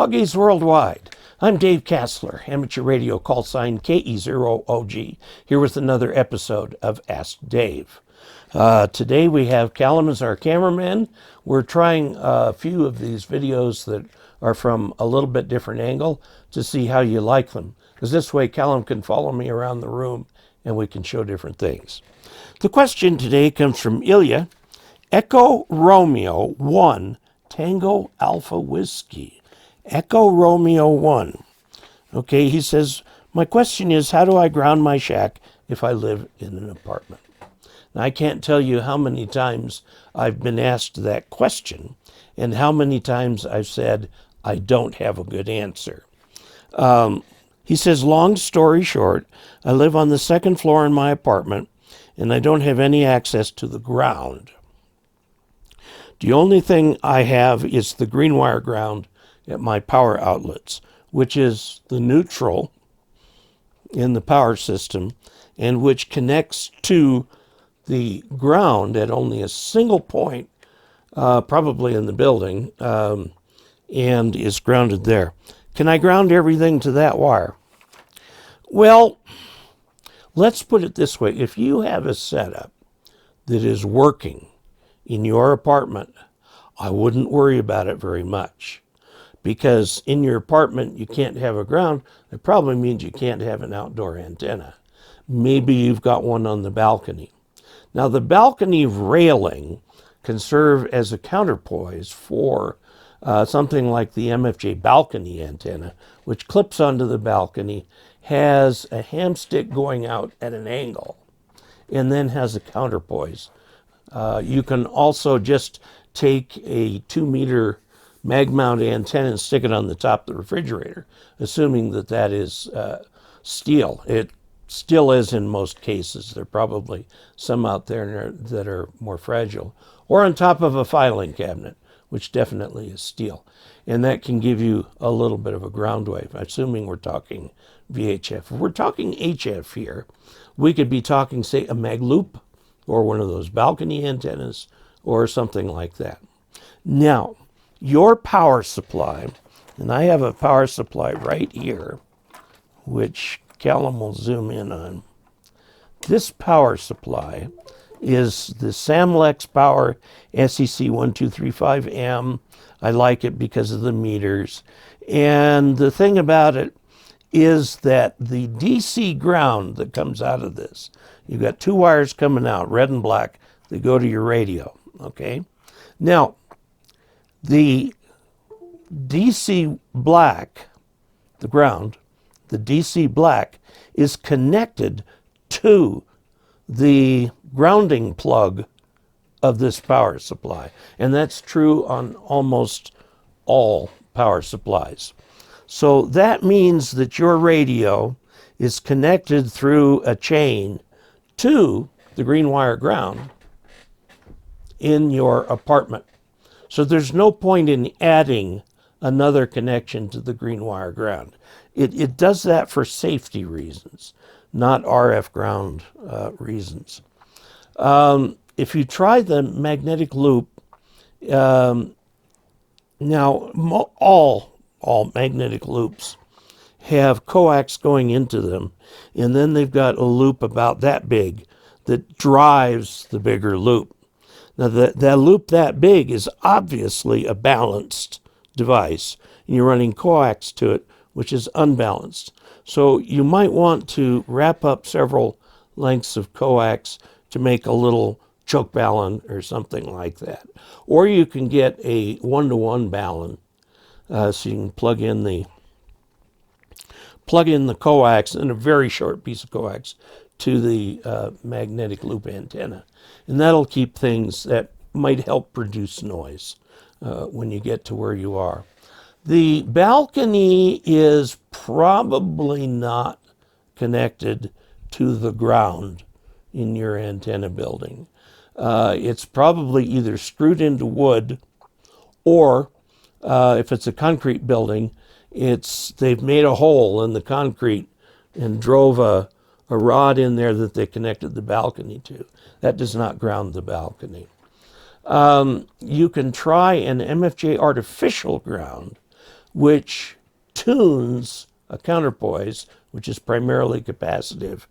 Augies Worldwide. I'm Dave Kassler, amateur radio call sign KE0OG, here with another episode of Ask Dave. Today we have Callum as our cameraman. We're trying a few of these videos that are from a little bit different angle to see how you like them. Because this way Callum can follow me around the room and we can show different things. The question today comes from Ilya. Echo Romeo 1, Tango Alpha Whiskey. Echo Romeo 1. Okay, he says, my question is, how do I ground my shack if I live in an apartment? Now, I can't tell you how many times I've been asked that question and how many times I've said, I don't have a good answer. He says, long story short, I live on the second floor in my apartment and I don't have any access to the ground. The only thing I have is the green wire ground at my power outlets, which is the neutral in the power system and which connects to the ground at only a single point, probably in the building, and is grounded there. Can I ground everything to that wire? Well, let's put it this way. If you have a setup that is working in your apartment, I wouldn't worry about it very much. Because in your apartment, you can't have a ground. It probably means you can't have an outdoor antenna. Maybe you've got one on the balcony. Now, the balcony railing can serve as a counterpoise for something like the MFJ balcony antenna, which clips onto the balcony, has a hamstick going out at an angle, and then has a counterpoise. You can also just take a 2-meter mag-mount antenna and stick it on the top of the refrigerator, assuming that that is steel. It still is in most cases. There are probably some out there that are more fragile. Or on top of a filing cabinet, which definitely is steel. And that can give you a little bit of a ground wave, assuming we're talking VHF. If we're talking HF here, we could be talking, say, a mag loop, or one of those balcony antennas, or something like that. Now, your power supply, and I have a power supply right here, which Callum will zoom in on. This power supply is the Samlex Power SEC 1235M. I like it because of the meters. And the thing about it is that the DC ground that comes out of this, you've got 2 wires coming out, red and black, that go to your radio, okay? Now, the DC black, the ground, the DC black is connected to the grounding plug of this power supply. And that's true on almost all power supplies. So that means that your radio is connected through a chain to the green wire ground in your apartment. So there's no point in adding another connection to the green wire ground. It does that for safety reasons, not RF ground reasons. If you try the magnetic loop, now all magnetic loops have coax going into them, and then they've got a loop about that big that drives the bigger loop. Now, that loop that big is obviously a balanced device, and you're running coax to it, which is unbalanced. So you might want to wrap up several lengths of coax to make a little choke ballon or something like that. Or you can get a 1-to-1 ballon, so you can plug in the coax and a very short piece of coax to the magnetic loop antenna. And that'll keep things that might help produce noise when you get to where you are. The balcony is probably not connected to the ground in your antenna building. It's probably either screwed into wood, or if it's a concrete building, they've made a hole in the concrete and drove a rod in there that they connected the balcony to. That does not ground the balcony. You can try an MFJ artificial ground, which tunes a counterpoise, which is primarily capacitive,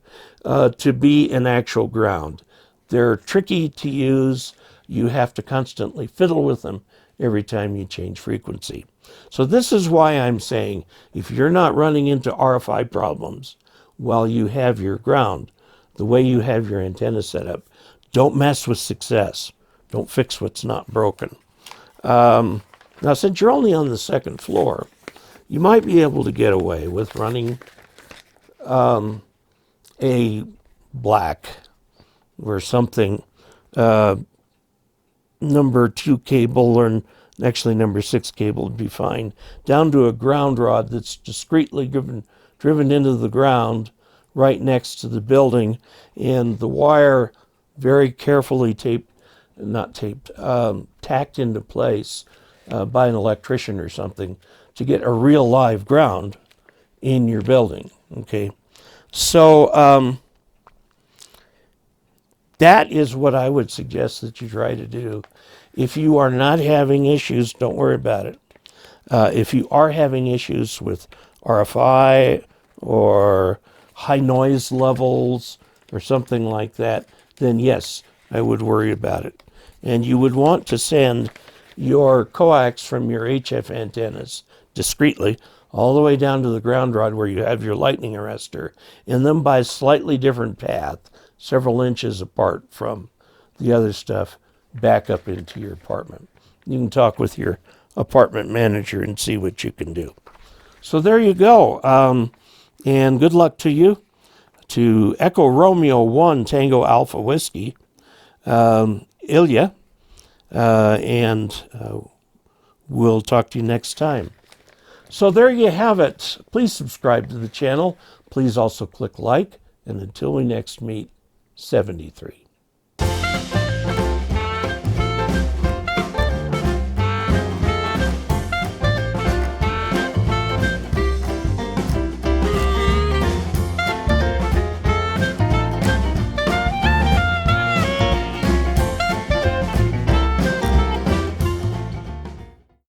to be an actual ground. They're tricky to use. You have to constantly fiddle with them every time you change frequency. So this is why I'm saying, if you're not running into RFI problems while you have your ground, the way you have your antenna set up, don't mess with success. Don't fix what's not broken. Now, since you're only on the second floor, you might be able to get away with running a black or something, number 2 cable, or actually number 6 cable would be fine, down to a ground rod that's discreetly driven into the ground right next to the building, and the wire very carefully tacked into place by an electrician or something to get a real live ground in your building. Okay, so that is what I would suggest that you try to do. If you are not having issues, don't worry about it. If you are having issues with RFI or high noise levels or something like that, then yes, I would worry about it. And you would want to send your coax from your HF antennas discreetly all the way down to the ground rod where you have your lightning arrestor, and then by a slightly different path, several inches apart from the other stuff, back up into your apartment. You can talk with your apartment manager and see what you can do. So there you go. And good luck to you. To Echo Romeo 1 Tango Alpha Whiskey, Ilya, and we'll talk to you next time. So there you have it. Please subscribe to the channel. Please also click like. And until we next meet, 73.